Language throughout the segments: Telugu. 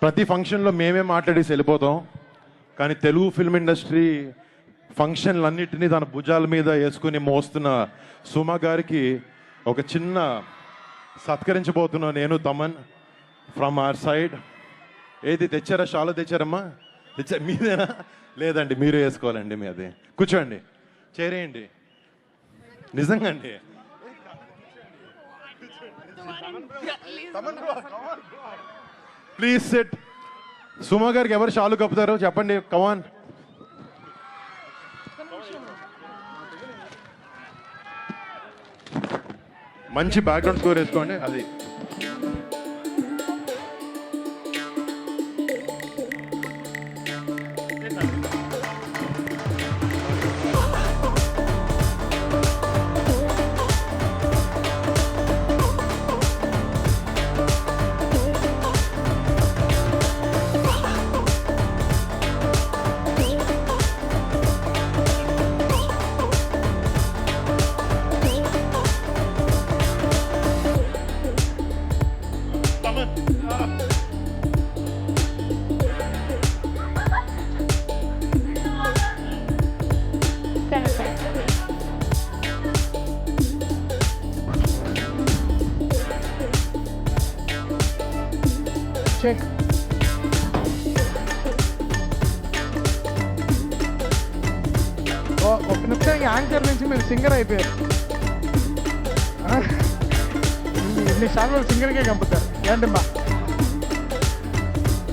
ప్రతి ఫంక్షన్లో మేమే మాట్లాడేసి వెళ్ళిపోతాం, కానీ తెలుగు ఫిల్మ్ ఇండస్ట్రీ ఫంక్షన్లన్నిటినీ తన భుజాల మీద వేసుకుని మోస్తున్న సుమ గారికి ఒక చిన్న సత్కరించబోతున్నా నేను, తమన్, ఫ్రమ్ అవర్ సైడ్. ఏది తెచ్చారా? షాలో తెచ్చారమ్మా? మీదేనా? లేదండి, మీరు వేసుకోవాలండి. మీ అది కూర్చోండి, చేరేయండి. నిజంగా అండి. Please set. సుమ గారికి ఎవరు షాలు కప్పుతారో చెప్పండి. కమాన్. మంచి బ్యాక్గ్రౌండ్ స్కోర్ వేసుకోండి. అది చెక్. ఒక నిమిషం యాంకర్ నుంచి మీరు సింగర్ అయిపోయారు. ఇన్ని సార్లు సింగర్కే కంపుతారు. ఏంటమ్మా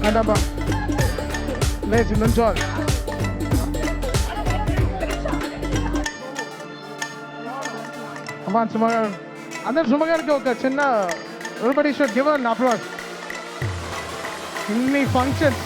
అంటమ్మా లేచి నుంచోవాలి. అమ్మా సుమ గారు, అందరు సుమ గారికి ఒక చిన్న everybody should give her an applause. ఎన్ని ఫంక్షన్స్.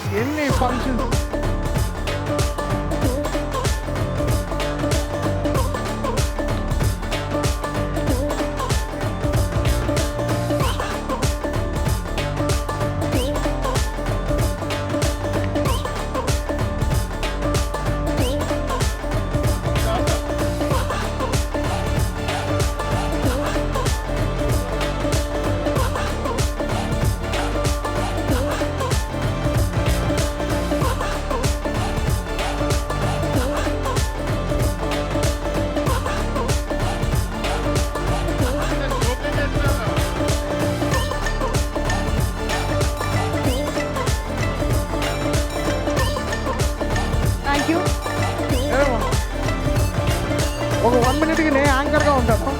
ఒక 1 minute నేను యాంకర్గా ఉంటాను.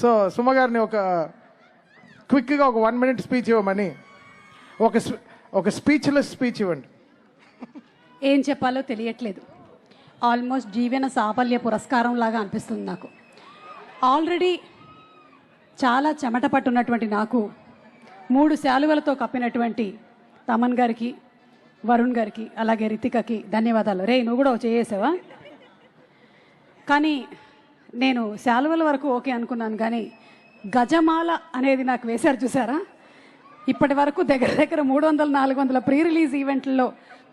సో సుమ గారిని ఒక క్విక్గా ఒక 1 minute స్పీచ్ ఇవ్వమని, ఒక స్పీచ్లెస్ స్పీచ్ ఇవ్వండి. ఏం చెప్పాలో తెలియట్లేదు. ఆల్మోస్ట్ జీవన సాఫల్య పురస్కారం లాగా అనిపిస్తుంది నాకు. ఆల్రెడీ చాలా చెమట పట్టున్నటువంటి నాకు 3 శాలువలతో కప్పినటువంటి తమన్ గారికి, వరుణ్ గారికి, అలాగే రితికకి ధన్యవాదాలు. రే నువ్వు కూడా చేసావా? కానీ నేను శాలువల వరకు ఓకే అనుకున్నాను, కానీ గజమాల అనేది నాకు వేశారు చూసారా? ఇప్పటి వరకు దగ్గర 300-400 ప్రీ రిలీజ్ ఈవెంట్లలో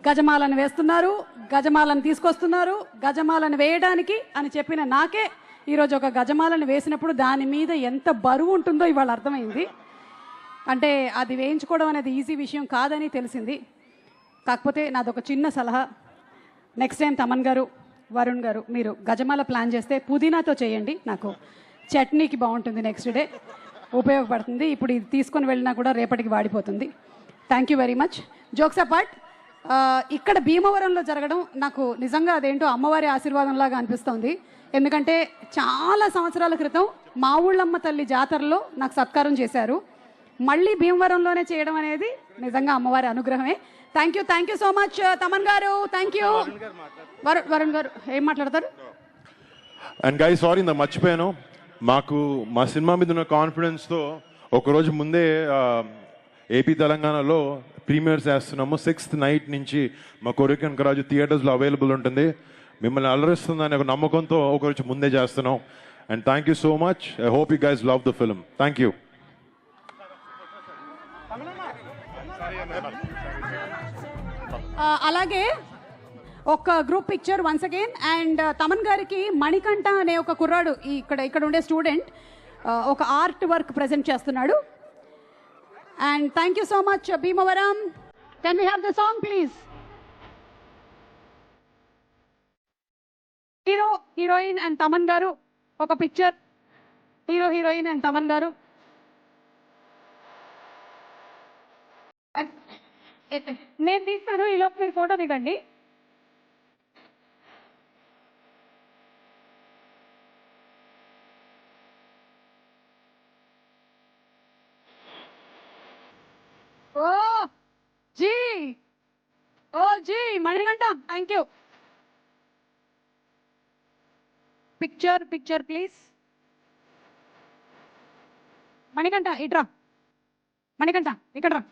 గజమాలను వేస్తున్నారు, గజమాలను తీసుకొస్తున్నారు. గజమాలను వేయడానికి అని చెప్పిన నాకే ఈరోజు ఒక గజమాలను వేసినప్పుడు దాని మీద ఎంత బరువు ఉంటుందో ఇవాళ అర్థమైంది. అంటే అది వేయించుకోవడం అనేది ఈజీ విషయం కాదని తెలిసింది. కాకపోతే నాదొక చిన్న సలహా, నెక్స్ట్ టైం తమన్ గారు, వరుణ్ గారు మీరు గజమాల ప్లాన్ చేస్తే పుదీనాతో చేయండి. నాకు చట్నీకి బాగుంటుంది, నెక్స్ట్ డే ఉపయోగపడుతుంది. ఇప్పుడు ఇది తీసుకొని వెళ్ళినా కూడా రేపటికి వాడిపోతుంది. Thank you very much. Jokes apart, ఇక్కడ భీమవరంలో జరగడం నాకు నిజంగా అదేంటో అమ్మవారి ఆశీర్వాదంలాగా అనిపిస్తోంది. ఎందుకంటే చాలా సంవత్సరాల క్రితం మా ఊళ్ళమ్మ తల్లి జాతరలో నాకు సత్కారం చేశారు. మళ్ళీ భీమవరంలోనే చేయడం అనేది నిజంగా అమ్మవారి అనుగ్రహమే. Thank you so much Thaman గారు. Thank you. వరుణ్ గారు ఏం మాట్లాడతారు? అండ్ గైస్, సారీ ఇంత మర్చిపోయాను. మాకు మా సినిమా మీద ఉన్న కాన్ఫిడెన్స్తో ఒకరోజు ముందే ఏపీ తెలంగాణలో ప్రీమియర్స్ వేస్తున్నాము. 6th నైట్ నుంచి మా కోరిక కనకరాజు థియేటర్స్లో అవైలబుల్ ఉంటుంది. మిమ్మల్ని అలరిస్తుందని ఒక నమ్మకంతో ఒకరోజు ముందే చేస్తున్నాం. And thank you so much. I hope you guys love the film. Thank you. అలాగే ఒక group picture once again. And Thaman గారికి మణికంఠ అనే ఒక కుర్రాడు ఇక్కడ ఉండే స్టూడెంట్ ఒక ఆర్ట్ వర్క్ ప్రజెంట్ చేస్తున్నాడు. And thank you so much, Bhimavaram. Can we have the song, please? Hero heroine and Thaman గారు ఒక picture. Hero heroine and Thaman గారు. నేను తీస్తాను, ఈలోపు మీరు ఫోటో దిగండి. O G, O G Manikanta, thank you. Picture please. Manikanta ఇట్రా, మణికంఠ ఇక్కడ రా.